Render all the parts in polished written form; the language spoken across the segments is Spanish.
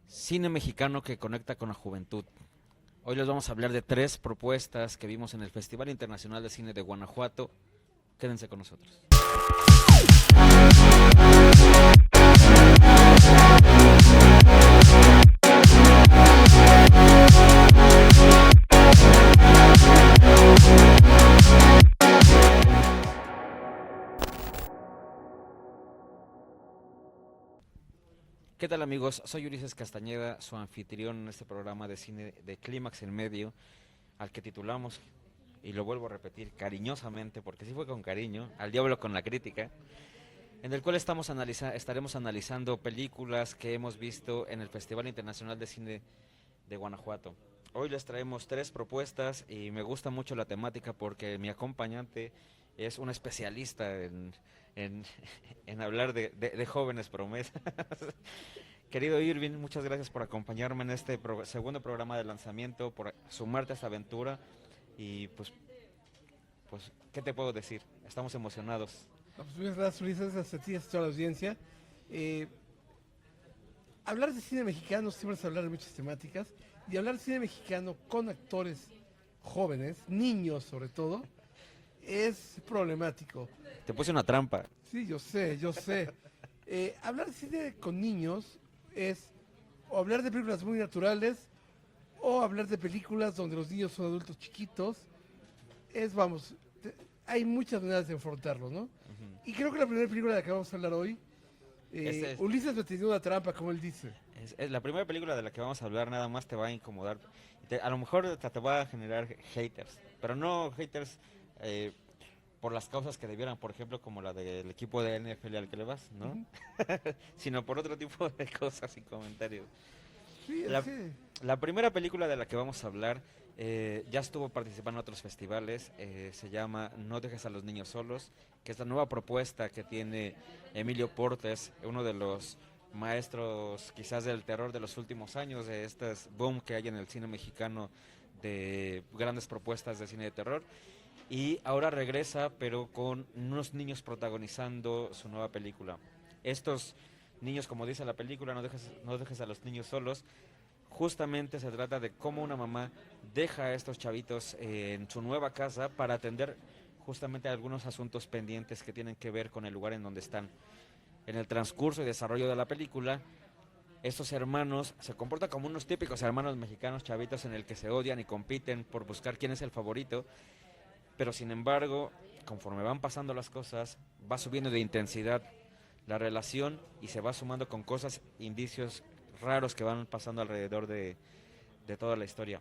Cine mexicano que conecta con la juventud. Hoy les vamos a hablar de 3 propuestas que vimos en el Festival Internacional de Cine de Guanajuato. Quédense con nosotros. ¿Qué tal, amigos? Soy Ulises Castañeda, su anfitrión en este programa de cine de Clímax en Medio, al que titulamos, y lo vuelvo a repetir cariñosamente, porque sí fue con cariño, Al diablo con la crítica, en el cual estaremos analizando películas que hemos visto en el Festival Internacional de Cine de Guanajuato. Hoy les traemos 3 propuestas y me gusta mucho la temática porque mi acompañante es un especialista en, en hablar de jóvenes promesas. Querido Irving, muchas gracias por acompañarme en este segundo programa de lanzamiento, por sumarte a esta aventura y pues, ¿qué te puedo decir? Estamos emocionados. No, pues muchas gracias, Ulises, gracias a ti, a toda la audiencia. Eh, Hablar de cine mexicano siempre es hablar de muchas temáticas, y hablar de cine mexicano con actores jóvenes, niños sobre todo, es problemático. Te puse una trampa. Sí, yo sé, yo sé. Hablar de cine con niños es o hablar de películas muy naturales o hablar de películas donde los niños son adultos chiquitos. Vamos, hay muchas maneras de enfrentarlo, ¿no? Y creo que la primera película de la que vamos a hablar hoy, Ulises me tenía una trampa, como él dice. Es la primera película de la que vamos a hablar, nada más te va a incomodar. A lo mejor te va a generar haters, pero no haters por las causas que debieran, por ejemplo, como la del equipo de NFL al que le vas, ¿no? Ujú. Sino por otro tipo de cosas y comentarios. Sí, La, sí. la primera película de la que vamos a hablar ya estuvo participando en otros festivales, se llama No dejes a los niños solos, que es la nueva propuesta que tiene Emilio Portes, uno de los maestros quizás del terror de los últimos años, de este boom que hay en el cine mexicano de grandes propuestas de cine de terror. Y ahora regresa, pero con unos niños protagonizando su nueva película. Estos niños, como dice la película, no dejes a los niños solos. Justamente se trata de cómo una mamá deja a estos chavitos en su nueva casa para atender justamente algunos asuntos pendientes que tienen que ver con el lugar en donde están. En el transcurso y desarrollo de la película, estos hermanos se comportan como unos típicos hermanos mexicanos chavitos en el que se odian y compiten por buscar quién es el favorito, pero sin embargo, conforme van pasando las cosas, va subiendo de intensidad la relación y se va sumando con cosas, indicios raros que van pasando alrededor de toda la historia.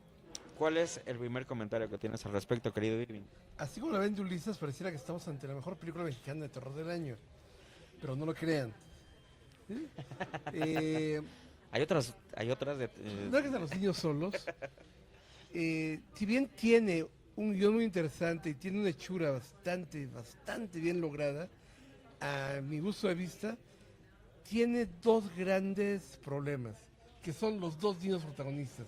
¿Cuál es el primer comentario que tienes al respecto, querido Irving? Así como la ven de Ulises, pareciera que estamos ante la mejor película mexicana de terror del año. Pero no lo crean. ¿Sí? Eh, Hay otras de... no dejes a los niños solos. Si bien tiene un guión muy interesante y tiene una hechura bastante bien lograda, a mi gusto de vista, tiene dos grandes problemas, que son los dos niños protagonistas.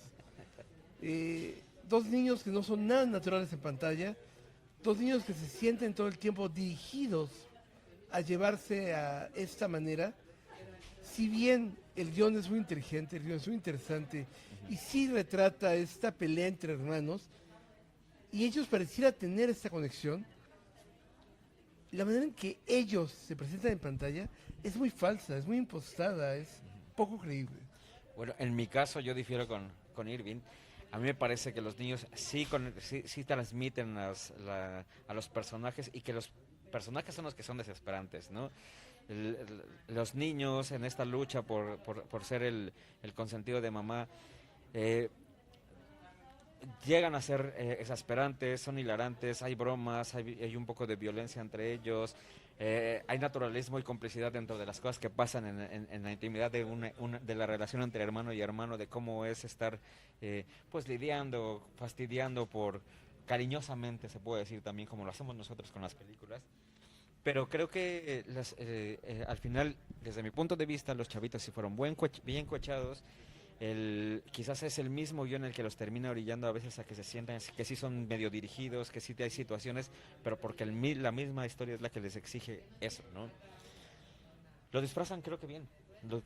Dos niños que no son nada naturales en pantalla, dos niños que se sienten todo el tiempo dirigidos a llevarse a esta manera. Si bien el guión es muy inteligente, el guión es muy interesante, y sí retrata esta pelea entre hermanos, y ellos pareciera tener esta conexión, la manera en que ellos se presentan en pantalla es muy falsa, es muy impostada, es poco creíble. Bueno, en mi caso yo difiero con Irving. A mí me parece que los niños sí transmiten a los personajes y que los personajes son los que son desesperantes, ¿no? Los niños en esta lucha por ser el consentido de mamá eh, llegan a ser exasperantes, son hilarantes, hay bromas, hay un poco de violencia entre ellos, hay naturalismo y complicidad dentro de las cosas que pasan en la intimidad de la relación entre hermano y hermano, de cómo es estar pues lidiando, fastidiando cariñosamente se puede decir también, como lo hacemos nosotros con las películas. Pero creo que al final, desde mi punto de vista, los chavitos sí fueron bien coachados. Quizás es el mismo guión el que los termina orillando a veces a que se sientan que sí son medio dirigidos, que sí hay situaciones, pero porque la misma historia es la que les exige eso, ¿no? Lo disfrazan creo que bien.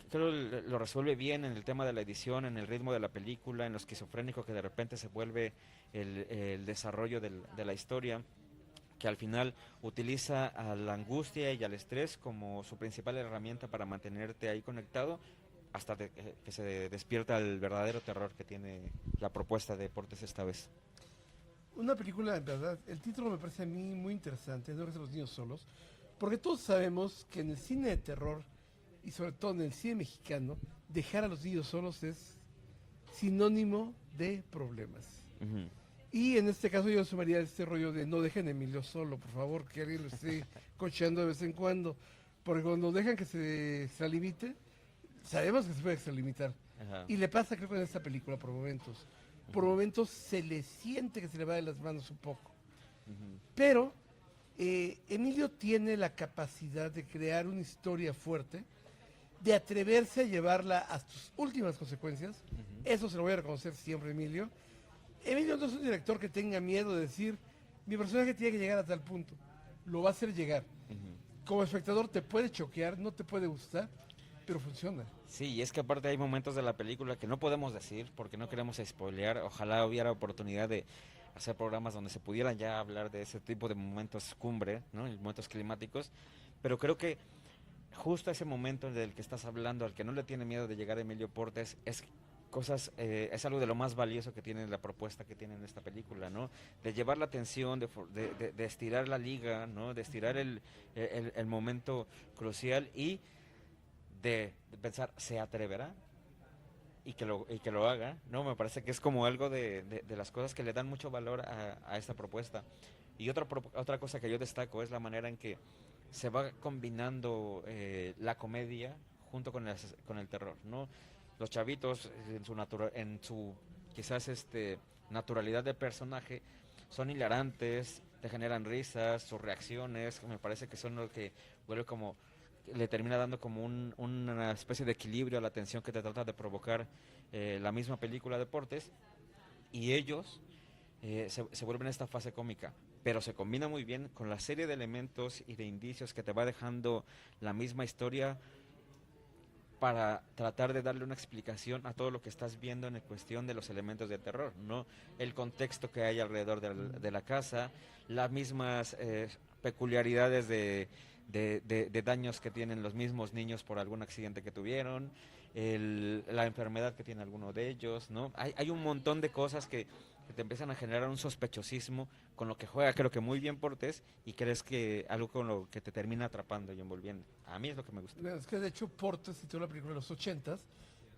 creo lo resuelve bien en el tema de la edición, en el ritmo de la película, en lo esquizofrénico que de repente se vuelve el desarrollo de la historia, que al final utiliza a la angustia y al estrés como su principal herramienta para mantenerte ahí conectado hasta que se despierta el verdadero terror que tiene la propuesta de Deportes esta vez. Una película, en verdad, el título me parece a mí muy interesante, No dejes a los niños solos, porque todos sabemos que en el cine de terror, y sobre todo en el cine mexicano, dejar a los niños solos es sinónimo de problemas. Ujú. Y en este caso yo sumaría este rollo de no dejen a Emilio solo, por favor, que alguien lo esté cocheando de vez en cuando, porque cuando dejan que se extralimite, sabemos que se puede extralimitar. Ajá. Y le pasa creo que en esta película por momentos. Por Ujú. momentos se le siente que se le va de las manos un poco. Ujú. Pero Emilio tiene la capacidad de crear una historia fuerte, de atreverse a llevarla a sus últimas consecuencias. Ujú. Eso se lo voy a reconocer siempre a Emilio. Emilio no es un director que tenga miedo de decir, mi personaje tiene que llegar a tal punto. Lo va a hacer llegar. Ujú. Como espectador te puede choquear, no te puede gustar, pero funciona. Sí, y es que aparte hay momentos de la película que no podemos decir porque no queremos spoilear. Ojalá hubiera oportunidad de hacer programas donde se pudieran ya hablar de ese tipo de momentos cumbre, ¿no? Y momentos climáticos. Pero creo que justo ese momento del que estás hablando, al que no le tiene miedo de llegar Emilio Portes, es algo de lo más valioso que tiene la propuesta que tiene en esta película, ¿no? De llevar la atención, de estirar la liga, ¿no? De estirar el momento crucial y de pensar, ¿se atreverá? Y que lo haga, ¿no? Me parece que es como algo de las cosas que le dan mucho valor a esta propuesta. Y otra cosa que yo destaco es la manera en que se va combinando la comedia junto con el terror, ¿no? Los chavitos en su quizás naturalidad de personaje son hilarantes, te generan risas, sus reacciones, me parece que son lo que vuelve como le termina dando como una especie de equilibrio a la tensión que te trata de provocar la misma película Deportes, y ellos se vuelven esta fase cómica, pero se combina muy bien con la serie de elementos y de indicios que te va dejando la misma historia para tratar de darle una explicación a todo lo que estás viendo en cuestión de los elementos de terror, ¿no? El contexto que hay alrededor de la casa, las mismas peculiaridades de daños que tienen los mismos niños por algún accidente que tuvieron, la enfermedad que tiene alguno de ellos, ¿no? Hay un montón de cosas que te empiezan a generar un sospechosismo con lo que juega creo que muy bien Portés, y crees que algo con lo que te termina atrapando y envolviendo. A mí es lo que me gusta. Es que de hecho Portes citó la película de los ochentas,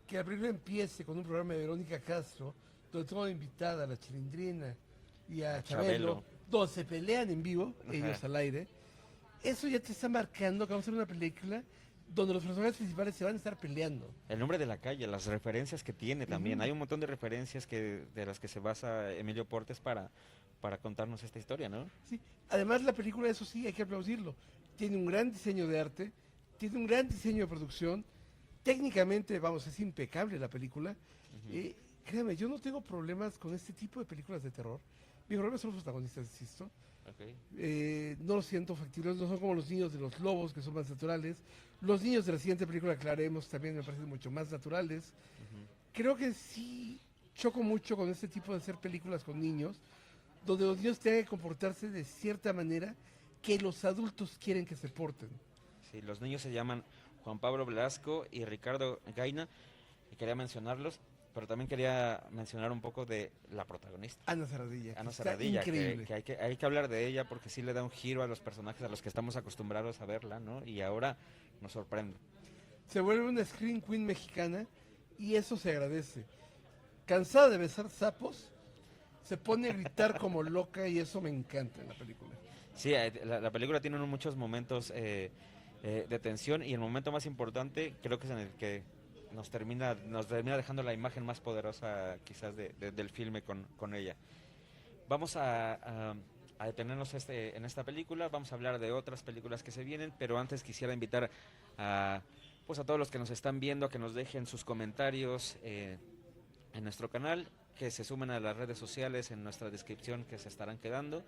que la película empiece con un programa de Verónica Castro, donde tengo invitada a la Chilindrina y a A Chabelo, Chabelo. donde se pelean en vivo, Ajá. ellos al aire. Eso ya te está marcando que vamos a hacer una película donde los personajes principales se van a estar peleando. El nombre de la calle, las referencias que tiene también. Ujú. Hay un montón de referencias de las que se basa Emilio Portes para contarnos esta historia, ¿no? Sí. Además, la película, eso sí, hay que aplaudirlo. Tiene un gran diseño de arte, tiene un gran diseño de producción. Técnicamente, vamos, es impecable la película. Ujú. Créame, yo no tengo problemas con este tipo de películas de terror. Mi problema son los protagonistas, insisto. Ok. No los siento factibles, no son como los niños de los lobos, que son más naturales. Los niños de la siguiente película que haremos también me parecen mucho más naturales. Ujú. Creo que sí choco mucho con este tipo de hacer películas con niños, donde los niños tengan que comportarse de cierta manera que los adultos quieren que se porten. Sí, los niños se llaman Juan Pablo Velasco y Ricardo Gaina, y quería mencionarlos, pero también quería mencionar un poco de la protagonista. Ana Saradilla, que Ana está Serradilla, increíble. que hay que hablar de ella porque sí le da un giro a los personajes a los que estamos acostumbrados a verla, ¿no? Y ahora nos sorprende. Se vuelve una screen queen mexicana y eso se agradece. Cansada de besar sapos, se pone a gritar como loca y eso me encanta en la película. Sí, la película tiene muchos momentos de tensión, y el momento más importante creo que es en el que nos termina dejando la imagen más poderosa quizás del filme con ella. Vamos a detenernos en esta película, vamos a hablar de otras películas que se vienen, pero antes quisiera invitar a, pues a todos los que nos están viendo a que nos dejen sus comentarios en nuestro canal, que se sumen a las redes sociales en nuestra descripción que se estarán quedando,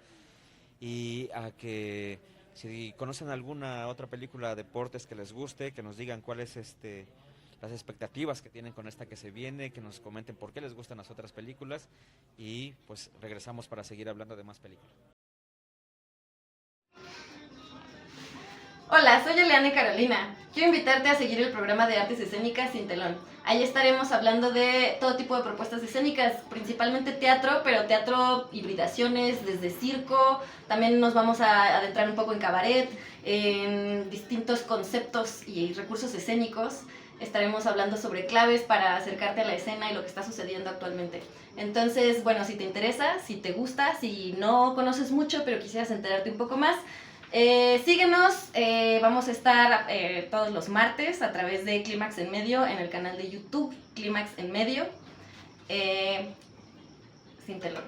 y a que si conocen alguna otra película de deportes que les guste, que nos digan cuál es las expectativas que tienen con esta que se viene, que nos comenten por qué les gustan las otras películas y pues regresamos para seguir hablando de más películas. Hola, soy Eliane Carolina. Quiero invitarte a seguir el programa de Artes Escénicas Sin Telón. Ahí estaremos hablando de todo tipo de propuestas escénicas, principalmente teatro, pero teatro, hibridaciones, desde circo. También nos vamos a adentrar un poco en cabaret, en distintos conceptos y recursos escénicos. Estaremos hablando sobre claves para acercarte a la escena y lo que está sucediendo actualmente. Entonces, bueno, si te interesa, si te gusta, si no conoces mucho, pero quisieras enterarte un poco más, síguenos, vamos a estar todos los martes a través de Clímax en Medio en el canal de YouTube Clímax en Medio, Sin Telón.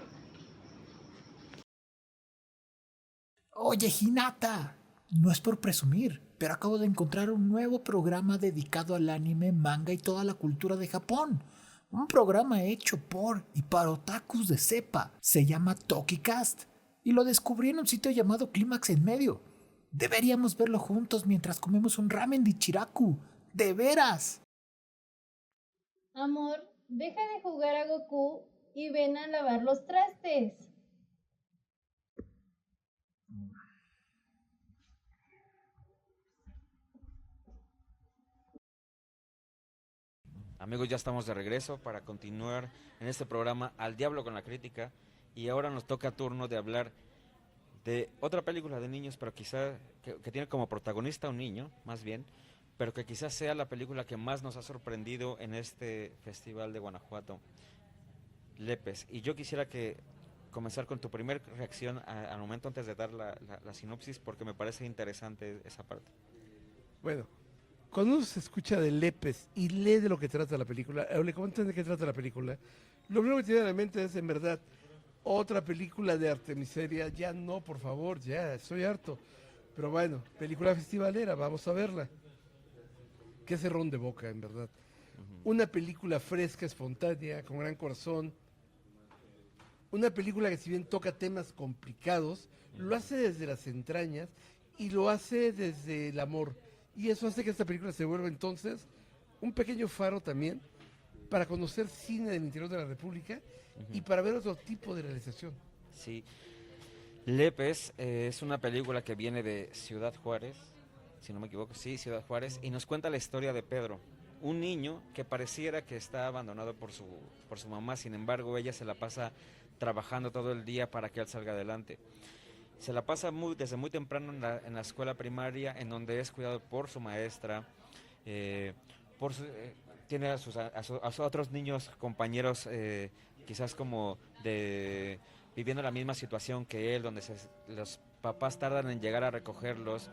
Oye, Hinata, no es por presumir, pero acabo de encontrar un nuevo programa dedicado al anime, manga y toda la cultura de Japón. Un programa hecho por y para otakus de cepa. Se llama Tokicast y lo descubrí en un sitio llamado Clímax en Medio. Deberíamos verlo juntos mientras comemos un ramen de Ichiraku. ¡De veras! Amor, deja de jugar a Goku y ven a lavar los trastes. Amigos, ya estamos de regreso para continuar en este programa Al Diablo con la Crítica y ahora nos toca turno de hablar de otra película de niños, pero quizá que tiene como protagonista un niño, más bien, pero que quizás sea la película que más nos ha sorprendido en este festival de Guanajuato, Lepes. Y yo quisiera comenzar con tu primera reacción al momento antes de dar la sinopsis, porque me parece interesante esa parte. Bueno, cuando uno se escucha de Lepes y lee de lo que trata la película, o le comentan de qué trata la película, lo primero que tiene en la mente es, en verdad, otra película de Artemiseria. Ya no, por favor, ya, estoy harto. Pero bueno, película festivalera, vamos a verla. Qué cerrón de boca, en verdad. Una película fresca, espontánea, con gran corazón. Una película que si bien toca temas complicados, lo hace desde las entrañas y lo hace desde el amor. Y eso hace que esta película se vuelva entonces un pequeño faro también para conocer cine del interior de la República y para ver otro tipo de realización. Sí, Lepes es una película que viene de Ciudad Juárez, si no me equivoco, sí, Ciudad Juárez, y nos cuenta la historia de Pedro, un niño que pareciera que está abandonado por su mamá, sin embargo ella se la pasa trabajando todo el día para que él salga adelante. Se la pasa desde muy temprano en la escuela primaria, en donde es cuidado por su maestra, tiene a sus otros niños, compañeros, quizás como viviendo la misma situación que él, donde los papás tardan en llegar a recogerlos,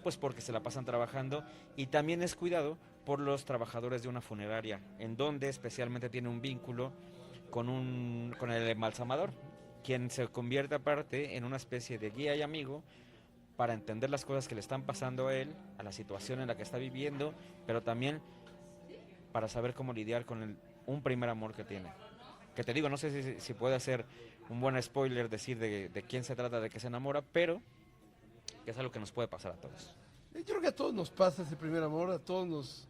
pues porque se la pasan trabajando, y también es cuidado por los trabajadores de una funeraria, en donde especialmente tiene un vínculo con el embalsamador, quien se convierte aparte en una especie de guía y amigo para entender las cosas que le están pasando a él, a la situación en la que está viviendo, pero también para saber cómo lidiar con un primer amor que tiene. Que te digo, no sé si puede ser un buen spoiler decir de quién se trata, de qué se enamora, pero que es algo que nos puede pasar a todos. Yo creo que a todos nos pasa ese primer amor, todos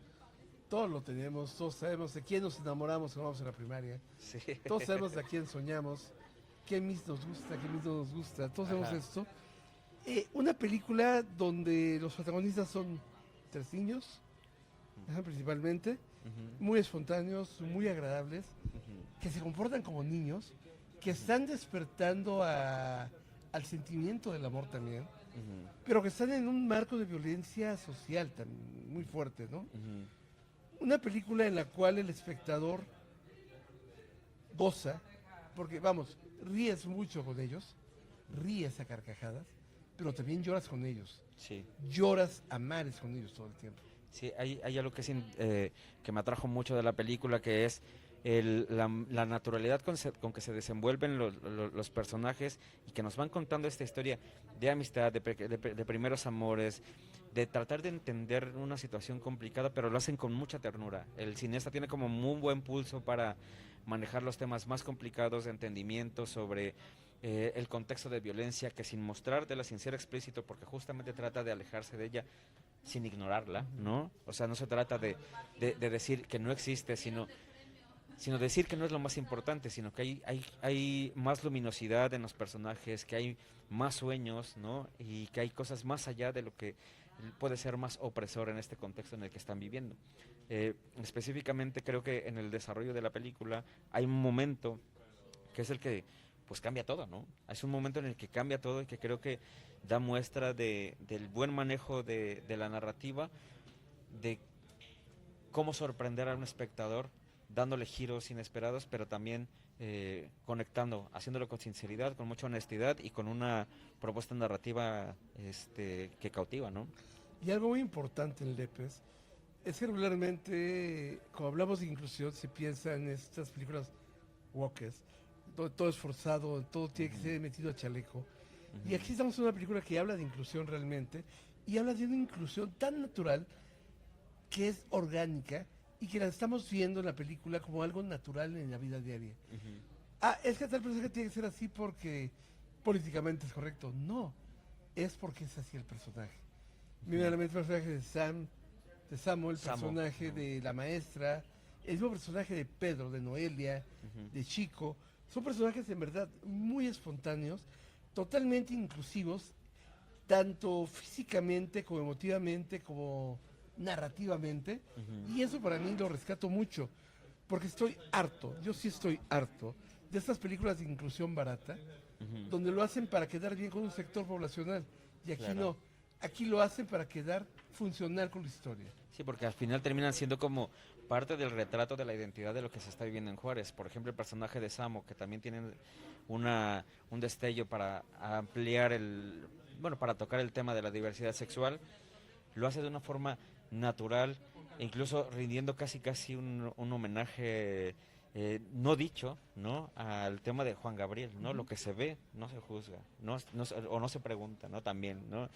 lo tenemos, todos sabemos de quién nos enamoramos cuando vamos a la primaria, Sí. todos sabemos de quién soñamos, qué mis nos gusta, qué mis no nos gusta, todos sabemos esto. Una película donde los protagonistas son 3 niños, principalmente, muy espontáneos, muy agradables, que se comportan como niños, que están despertando al sentimiento del amor también, pero que están en un marco de violencia social muy fuerte, ¿no? Una película en la cual el espectador goza, porque vamos, ríes mucho con ellos, ríes a carcajadas, pero también lloras con ellos. Sí. Lloras a mares con ellos todo el tiempo. Sí, hay algo que me atrajo mucho de la película, que es la naturalidad con que se desenvuelven los personajes y que nos van contando esta historia de amistad, de primeros amores, de tratar de entender una situación complicada, pero lo hacen con mucha ternura. El cineasta tiene como muy buen pulso para manejar los temas más complicados de entendimiento sobre el contexto de violencia, que sin mostrártela, sin ser explícito, porque justamente trata de alejarse de ella, sin ignorarla, ¿no? O sea, no se trata de decir que no existe, sino decir que no es lo más importante, sino que hay más luminosidad en los personajes, que hay más sueños, ¿no? Y que hay cosas más allá de lo que puede ser más opresor en este contexto en el que están viviendo. Específicamente creo que en el desarrollo de la película hay un momento que es el que pues cambia todo, ¿no? Es un momento en el que cambia todo y que creo que da muestra del buen manejo de la narrativa, de cómo sorprender a un espectador dándole giros inesperados, pero también conectando, haciéndolo con sinceridad, con mucha honestidad y con una propuesta narrativa que cautiva, ¿no? Y algo muy importante en Lepes es que regularmente, cuando hablamos de inclusión, se piensa en estas películas woke, donde todo es forzado, todo tiene que ser metido a chaleco. Y aquí estamos en una película que habla de inclusión realmente, y habla de una inclusión tan natural que es orgánica y que la estamos viendo en la película como algo natural en la vida diaria. Es que tal personaje tiene que ser así porque políticamente es correcto. No, es porque es así el personaje. Mira el personaje de Samuel, el personaje de la maestra, el mismo personaje de Pedro, de Noelia, de Chico. Son personajes en verdad muy espontáneos, totalmente inclusivos, tanto físicamente como emotivamente, como narrativamente, y eso para mí lo rescato mucho, porque yo sí estoy harto de estas películas de inclusión barata, donde lo hacen para quedar bien con un sector poblacional, y aquí no, aquí lo hacen para quedar funcional con la historia. Sí, porque al final terminan siendo como parte del retrato de la identidad de lo que se está viviendo en Juárez. Por ejemplo, el personaje de Samo, que también tiene un destello para ampliar para tocar el tema de la diversidad sexual, lo hace de una forma natural, e incluso rindiendo casi un homenaje no dicho, ¿no? Al tema de Juan Gabriel, ¿no? Lo que se ve no se juzga, o no se pregunta, ¿no? También, ¿no?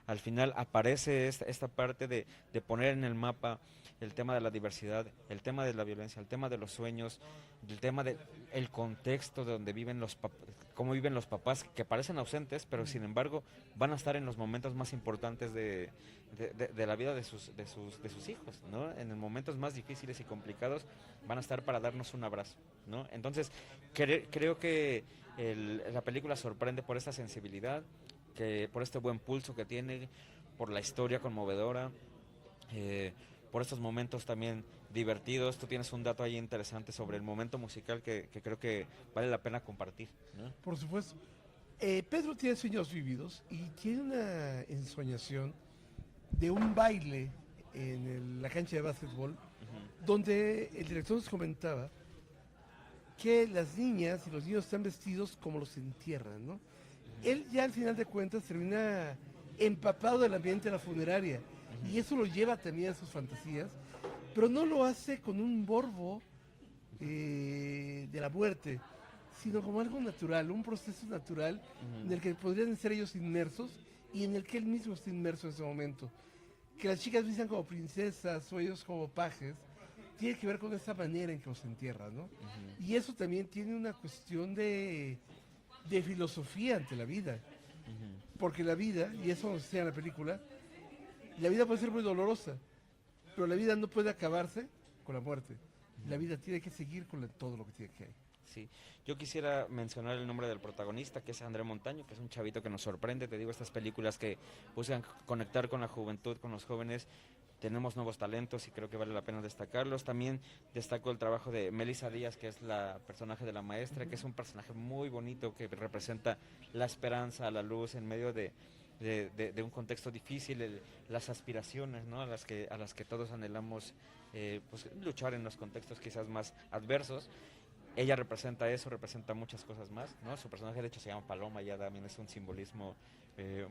Al final aparece esta parte de poner en el mapa el tema de la diversidad, el tema de la violencia, el tema de los sueños, el tema del contexto de donde viven cómo viven los papás, que parecen ausentes, pero sin embargo van a estar en los momentos más importantes de la vida de sus hijos, ¿no? En los momentos más difíciles y complicados van a estar para darnos un abrazo, ¿no? Entonces creo que la película sorprende por esta sensibilidad, por este buen pulso que tiene, por la historia conmovedora, por estos momentos también divertidos. Tú tienes un dato ahí interesante sobre el momento musical que creo que vale la pena compartir, ¿no? Por supuesto. Pedro tiene sueños vividos y tiene una ensoñación de un baile en la cancha de básquetbol, donde el director nos comentaba que las niñas y los niños están vestidos como los entierran, ¿no? Él ya al final de cuentas termina empapado del ambiente de la funeraria y eso lo lleva también a sus fantasías, pero no lo hace con un morbo de la muerte, sino como algo natural, un proceso natural en el que podrían ser ellos inmersos y en el que él mismo está inmerso en ese momento. Que las chicas vistan como princesas o ellos como pajes, tiene que ver con esa manera en que los entierran, ¿no? Y eso también tiene una cuestión de filosofía ante la vida. Porque la vida, y eso nos enseña en la película, la vida puede ser muy dolorosa, pero la vida no puede acabarse con la muerte. La vida tiene que seguir con todo lo que tiene que hay. Sí, yo quisiera mencionar el nombre del protagonista, que es André Montaño, que es un chavito que nos sorprende. Te digo, estas películas que buscan conectar con la juventud, con los jóvenes. Tenemos nuevos talentos y creo que vale la pena destacarlos. También destaco el trabajo de Melissa Díaz, que es la personaje de la maestra, que es un personaje muy bonito que representa la esperanza, la luz en medio de un contexto difícil, las aspiraciones, ¿no? a las que todos anhelamos pues, luchar en los contextos quizás más adversos. Ella representa eso, representa muchas cosas más, ¿no? Su personaje de hecho se llama Paloma, ya también es un simbolismo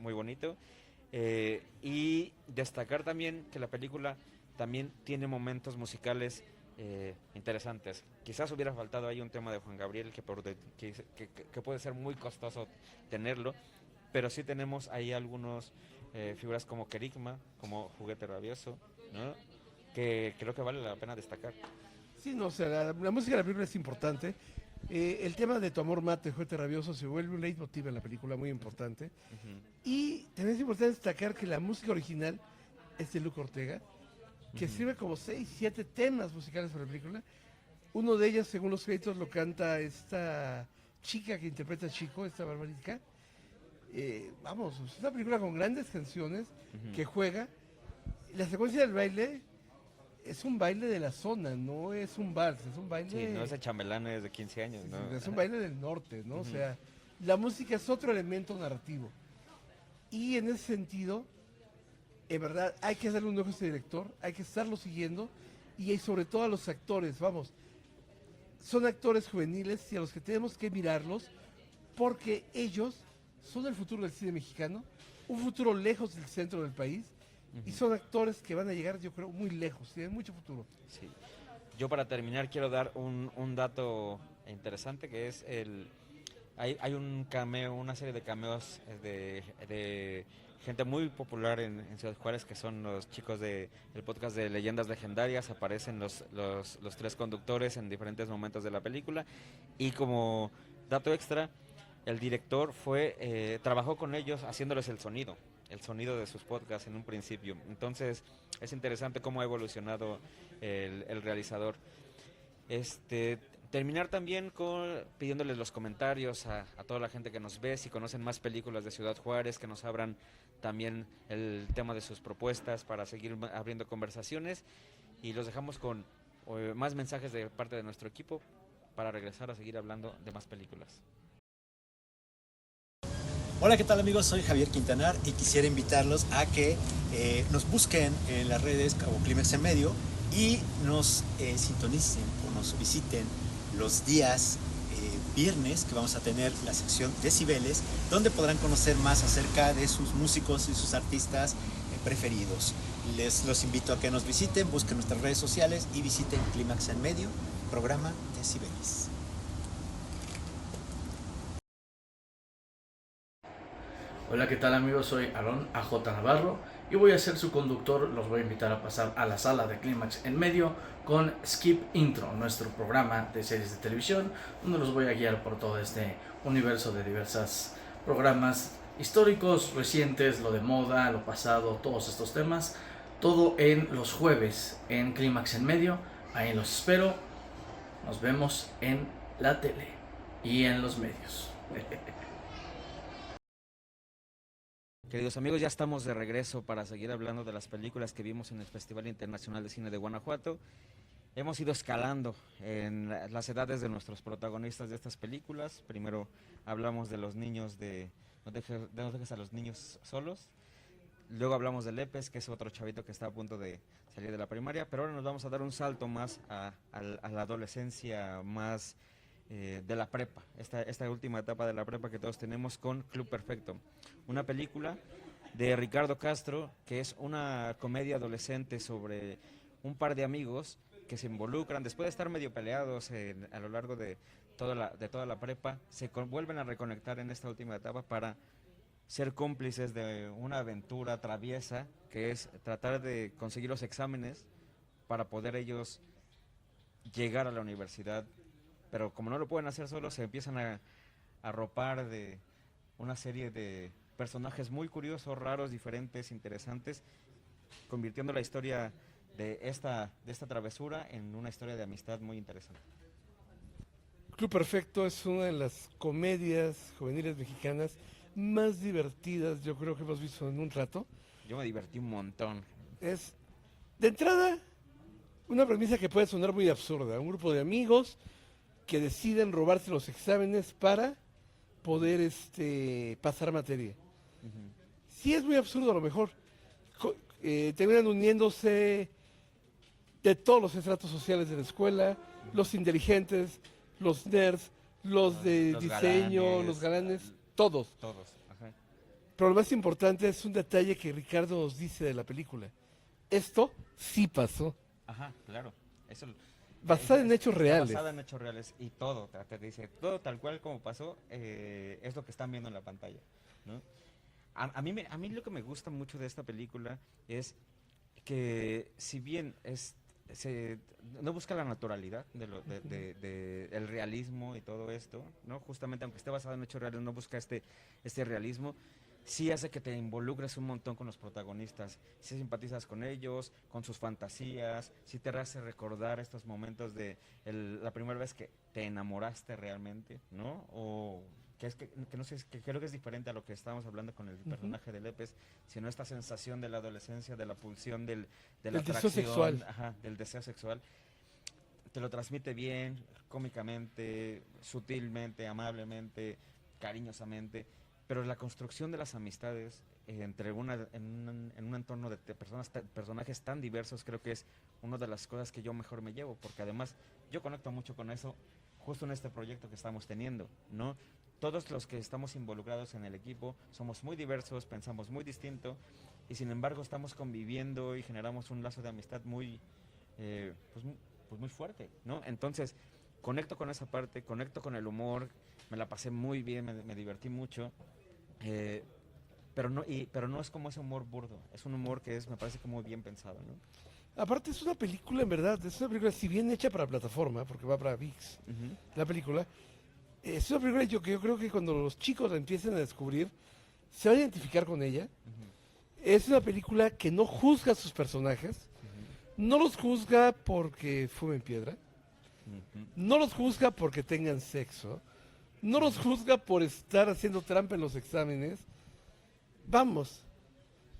muy bonito. Y destacar también que la película también tiene momentos musicales interesantes. Quizás hubiera faltado ahí un tema de Juan Gabriel que puede ser muy costoso tenerlo, pero sí tenemos ahí algunos figuras como Kerigma, como Juguete Rabioso, ¿no? Que creo que vale la pena destacar. Sí, no, o sea, la música de la película es importante. El tema de Tu amor mate, Juguete Rabioso, se vuelve un leitmotiv en la película muy importante. Y también es importante destacar que la música original es de Luke Ortega, que escribe como 6, 7 temas musicales para la película. Uno de ellos, según los créditos, lo canta esta chica que interpreta a Chico, esta Barbaриca. Vamos, es una película con grandes canciones que juega. La secuencia del baile es un baile de la zona, no es un vals, es un baile... Sí, no es de chambelanes de 15 años, ¿no? Es un baile del norte, ¿no? O sea, la música es otro elemento narrativo. Y en ese sentido, en verdad, hay que darle un ojo a este director, hay que estarlo siguiendo, y sobre todo a los actores, vamos. Son actores juveniles y a los que tenemos que mirarlos, porque ellos son el futuro del cine mexicano, un futuro lejos del centro del país, y son actores que van a llegar, yo creo, muy lejos, tienen mucho futuro. Sí. Yo para terminar quiero dar un dato interesante que es hay un cameo, una serie de cameos de gente muy popular en Ciudad Juárez, que son los chicos del podcast de Leyendas Legendarias. Aparecen los 3 conductores en diferentes momentos de la película, y como dato extra, el director trabajó con ellos haciéndoles el sonido de sus podcasts en un principio. Entonces es interesante cómo ha evolucionado el realizador. Terminar también pidiéndoles los comentarios a toda la gente que nos ve, si conocen más películas de Ciudad Juárez, que nos abran también el tema de sus propuestas para seguir abriendo conversaciones, y los dejamos con más mensajes de parte de nuestro equipo para regresar a seguir hablando de más películas. Hola, ¿qué tal amigos? Soy Javier Quintanar y quisiera invitarlos a que nos busquen en las redes como Clímax en Medio y nos sintonicen o nos visiten los días viernes, que vamos a tener la sección Decibeles, donde podrán conocer más acerca de sus músicos y sus artistas preferidos. Los invito a que nos visiten, busquen nuestras redes sociales y visiten Clímax en Medio, programa Decibeles. Hola, ¿qué tal amigos? Soy Aarón AJ Navarro y voy a ser su conductor. Los voy a invitar a pasar a la sala de Clímax en Medio con Skip Intro, nuestro programa de series de televisión, donde los voy a guiar por todo este universo de diversos programas históricos, recientes, lo de moda, lo pasado, todos estos temas. Todo en los jueves en Clímax en Medio. Ahí los espero. Nos vemos en la tele y en los medios. Queridos amigos, ya estamos de regreso para seguir hablando de las películas que vimos en el Festival Internacional de Cine de Guanajuato. Hemos ido escalando en las edades de nuestros protagonistas de estas películas. Primero hablamos de los niños de No dejes a los niños solos. Luego hablamos de Lepes, que es otro chavito que está a punto de salir de la primaria. Pero ahora nos vamos a dar un salto más a la adolescencia, más de la prepa, esta última etapa de la prepa que todos tenemos, con Club Perfecto, una película de Ricardo Castro, que es una comedia adolescente sobre un par de amigos que se involucran, después de estar medio peleados a lo largo de toda la prepa, se vuelven a reconectar en esta última etapa para ser cómplices de una aventura traviesa, que es tratar de conseguir los exámenes para poder ellos llegar a la universidad. Pero como no lo pueden hacer solos, se empiezan a arropar de una serie de personajes muy curiosos, raros, diferentes, interesantes, convirtiendo la historia de esta travesura en una historia de amistad muy interesante. Club Perfecto es una de las comedias juveniles mexicanas más divertidas, yo creo, que hemos visto en un rato. Yo me divertí un montón. Es, de entrada, una premisa que puede sonar muy absurda. Un grupo de amigos que deciden robarse los exámenes para poder pasar materia. Sí, es muy absurdo a lo mejor. Terminan uniéndose de todos los estratos sociales de la escuela, los inteligentes, los nerds, los de los diseño, galanes, los galanes, todos. Ajá. Pero lo más importante es un detalle que Ricardo nos dice de la película. Esto sí pasó. Ajá, claro. Eso Basada en hechos reales. Basada en hechos reales, y todo, te dice, todo tal cual como pasó, es lo que están viendo en la pantalla, ¿no? A mí lo que me gusta mucho de esta película es que, si bien no busca la naturalidad el realismo y todo esto, ¿no? Justamente, aunque esté basado en hechos reales, no busca este realismo, sí hace que te involucres un montón con los protagonistas, si simpatizas con ellos, con sus fantasías, si te hace recordar estos momentos de la primera vez que te enamoraste realmente, ¿no? O que no sé, que creo que es diferente a lo que estábamos hablando con el personaje de Lepes, sino esta sensación de la adolescencia, de la pulsión, de la El deseo atracción, sexual. ajá, del deseo sexual. Te lo transmite bien, cómicamente, sutilmente, amablemente, cariñosamente, pero la construcción de las amistades en un entorno de personajes tan diversos, creo que es una de las cosas que yo mejor me llevo, porque además yo conecto mucho con eso justo en este proyecto que estamos teniendo, ¿no? Todos los que estamos involucrados en el equipo somos muy diversos, pensamos muy distinto, y sin embargo estamos conviviendo y generamos un lazo de amistad muy, pues muy fuerte, ¿no? Entonces, conecto con esa parte, conecto con el humor, me la pasé muy bien, me divertí mucho, eh, pero no es como ese humor burdo, es un humor que me parece que muy bien pensado, ¿no? Aparte es una película, en verdad, es una película, si bien hecha para plataforma, porque va para ViX, la película, es una película que yo creo que cuando los chicos la empiecen a descubrir, se van a identificar con ella. Es una película que no juzga a sus personajes, no los juzga porque fumen piedra, no los juzga porque tengan sexo, no los juzga por estar haciendo trampa en los exámenes. Vamos,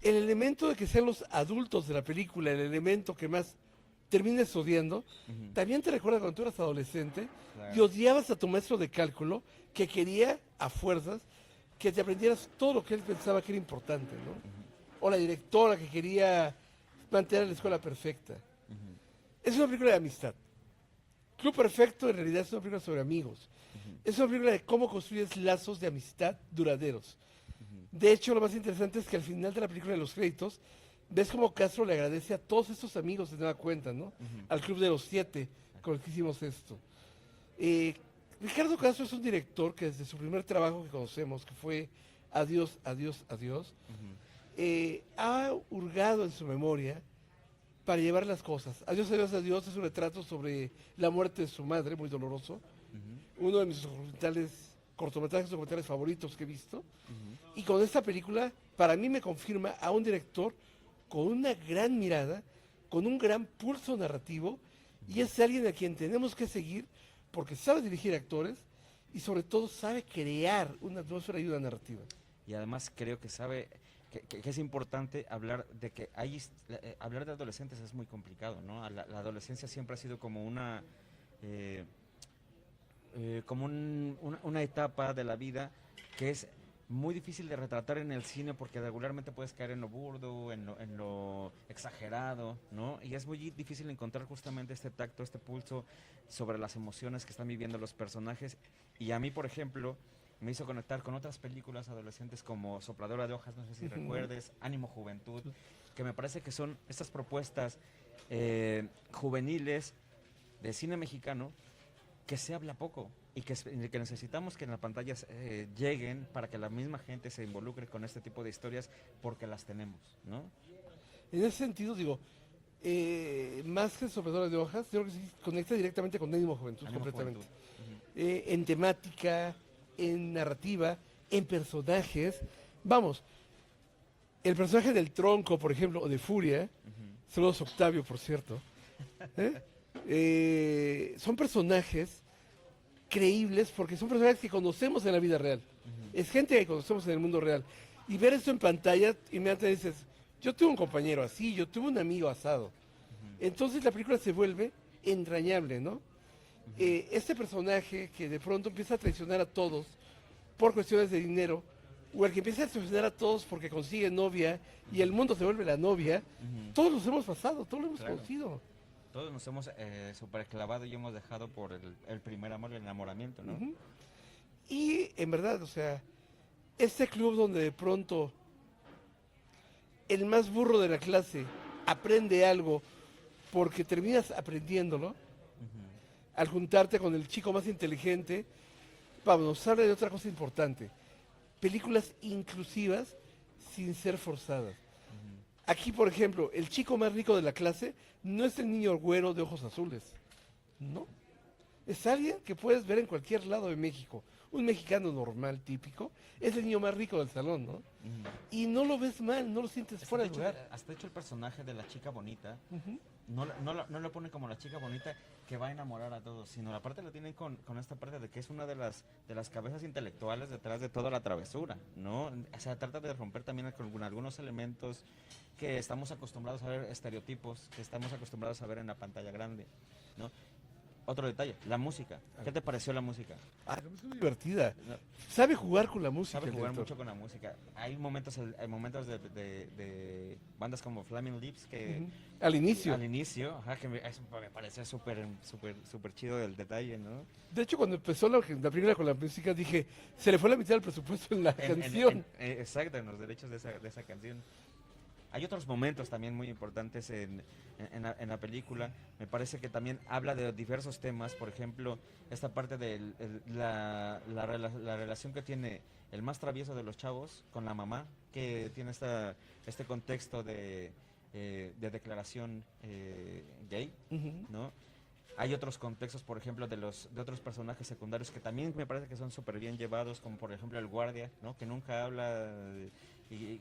el elemento de que sean los adultos de la película, el elemento que más termines odiando, también te recuerda cuando tú eras adolescente y odiabas a tu maestro de cálculo que quería a fuerzas que te aprendieras todo lo que él pensaba que era importante, ¿no? O la directora que quería mantener la escuela perfecta. Es una película de amistad. Club Perfecto en realidad es una película sobre amigos. Es una película de cómo construyes lazos de amistad duraderos. De hecho, lo más interesante es que al final de la película de los créditos, ves cómo Castro le agradece a todos estos amigos de nueva cuenta, ¿no? Al Club de los 7 con el que hicimos esto. Ricardo Castro es un director que desde su primer trabajo que conocemos, que fue Adiós, Adiós, Adiós, ha hurgado en su memoria para llevar las cosas. Adiós, Adiós, Adiós es un retrato sobre la muerte de su madre, muy doloroso. Uno de mis cortometrajes documentales favoritos que he visto. Y con esta película, para mí me confirma a un director con una gran mirada, con un gran pulso narrativo, y es alguien a quien tenemos que seguir porque sabe dirigir actores y sobre todo sabe crear una atmósfera y una narrativa. Y además creo que sabe que es importante hablar de que hablar de adolescentes es muy complicado, ¿no? La adolescencia siempre ha sido como una una etapa de la vida que es muy difícil de retratar en el cine porque regularmente puedes caer en lo burdo, en lo exagerado, ¿no? Y es muy difícil encontrar justamente este tacto, este pulso sobre las emociones que están viviendo los personajes. Y a mí, por ejemplo, me hizo conectar con otras películas adolescentes como Sopladora de Hojas, no sé si recuerdes, Ánimo Juventud, que me parece que son estas propuestas juveniles de cine mexicano que se habla poco y que necesitamos que en la pantalla lleguen para que la misma gente se involucre con este tipo de historias porque las tenemos, ¿no? En ese sentido, digo, más que Sopladora de Hojas, creo que sí conecta directamente con Ánimo Juventud, completamente. En temática, en narrativa, en personajes. Vamos, el personaje del Tronco, por ejemplo, o de Furia, saludos Octavio, por cierto, son personajes creíbles porque son personajes que conocemos en la vida real. Es gente que conocemos en el mundo real. Y ver esto en pantalla, inmediatamente dices, yo tuve un compañero así, yo tuve un amigo asado. Entonces la película se vuelve entrañable, ¿no? Este personaje que de pronto empieza a traicionar a todos por cuestiones de dinero, o el que empieza a traicionar a todos porque consigue novia y el mundo se vuelve la novia, todos los hemos pasado, todos lo hemos conocido. Todos nos hemos superclavado y hemos dejado por el primer amor, el enamoramiento, ¿no? Y en verdad, o sea, este club donde de pronto el más burro de la clase aprende algo porque terminas aprendiéndolo, al juntarte con el chico más inteligente, vamos, nos habla de otra cosa importante. Películas inclusivas sin ser forzadas. Aquí, por ejemplo, el chico más rico de la clase no es el niño güero de ojos azules, ¿no? Es alguien que puedes ver en cualquier lado de México. Un mexicano normal, típico, es el niño más rico del salón, ¿no? Y no lo ves mal, no lo sientes fuera de lugar. Hasta hecho el personaje de la chica bonita, Ujú. no lo pone como la chica bonita que va a enamorar a todos, sino la parte la tienen con esta parte de que es una de las cabezas intelectuales detrás de toda la travesura, ¿no? O sea, trata de romper también con algunos elementos que estamos acostumbrados a ver, estereotipos que estamos acostumbrados a ver en la pantalla grande, ¿no? Otro detalle, la música. ¿Qué te pareció la música? Ah, es muy divertida. No, Sabe jugar con la música. sabe el jugar director. mucho con la música. Hay momentos de bandas como Flaming Lips que Ujú. Al inicio. al inicio, ajá, que eso me parecía súper chido el detalle, ¿no? De hecho, cuando empezó la película con la música, dije, se le fue la mitad del presupuesto en la canción. Exacto, en los derechos de esa canción. Hay otros momentos también muy importantes en la película. Me parece que también habla de diversos temas. Por ejemplo, esta parte de la relación que tiene el más travieso de los chavos con la mamá, que tiene este contexto de declaración gay, Ujú. ¿no? Hay otros contextos, por ejemplo, de otros personajes secundarios que también me parece que son súper bien llevados, como por ejemplo el guardia, ¿no? Que nunca habla y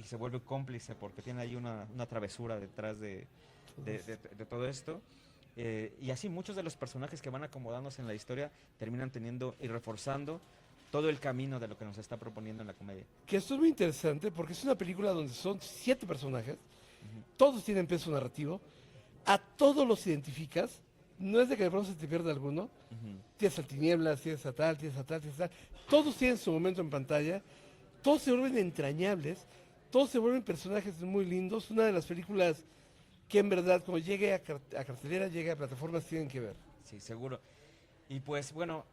se vuelve cómplice porque tiene ahí una travesura detrás de todo esto. Y así muchos de los personajes que van acomodándose en la historia terminan teniendo y reforzando todo el camino de lo que nos está proponiendo en la comedia. Que esto es muy interesante porque es una película donde son 7 personajes, todos tienen peso narrativo, a todos los identificas, no es de que de pronto se te pierda alguno, Ujú. tienes a Tinieblas, tienes a tal, tienes a tal, tienes a tal, todos tienen su momento en pantalla, todos se vuelven entrañables, todos se vuelven personajes muy lindos, una de las películas que en verdad cuando llegue a cartelera, llegue a plataformas, tienen que ver. Sí, seguro. Y pues bueno,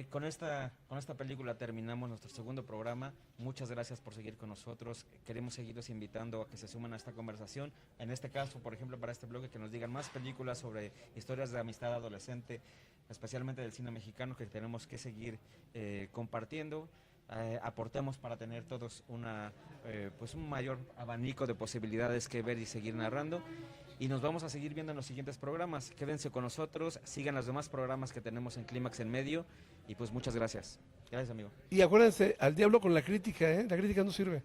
con esta película terminamos nuestro segundo programa. Muchas gracias por seguir con nosotros. Queremos seguirlos invitando a que se sumen a esta conversación. En este caso, por ejemplo, para este blog, que nos digan más películas sobre historias de amistad adolescente, especialmente del cine mexicano, que tenemos que seguir compartiendo. Aportemos para tener todos pues un mayor abanico de posibilidades que ver y seguir narrando. Y nos vamos a seguir viendo en los siguientes programas. Quédense con nosotros, sigan los demás programas que tenemos en Clímax en Medio. Y pues muchas gracias. Gracias, amigo. Y acuérdense, al diablo con la crítica, ¿eh? La crítica no sirve.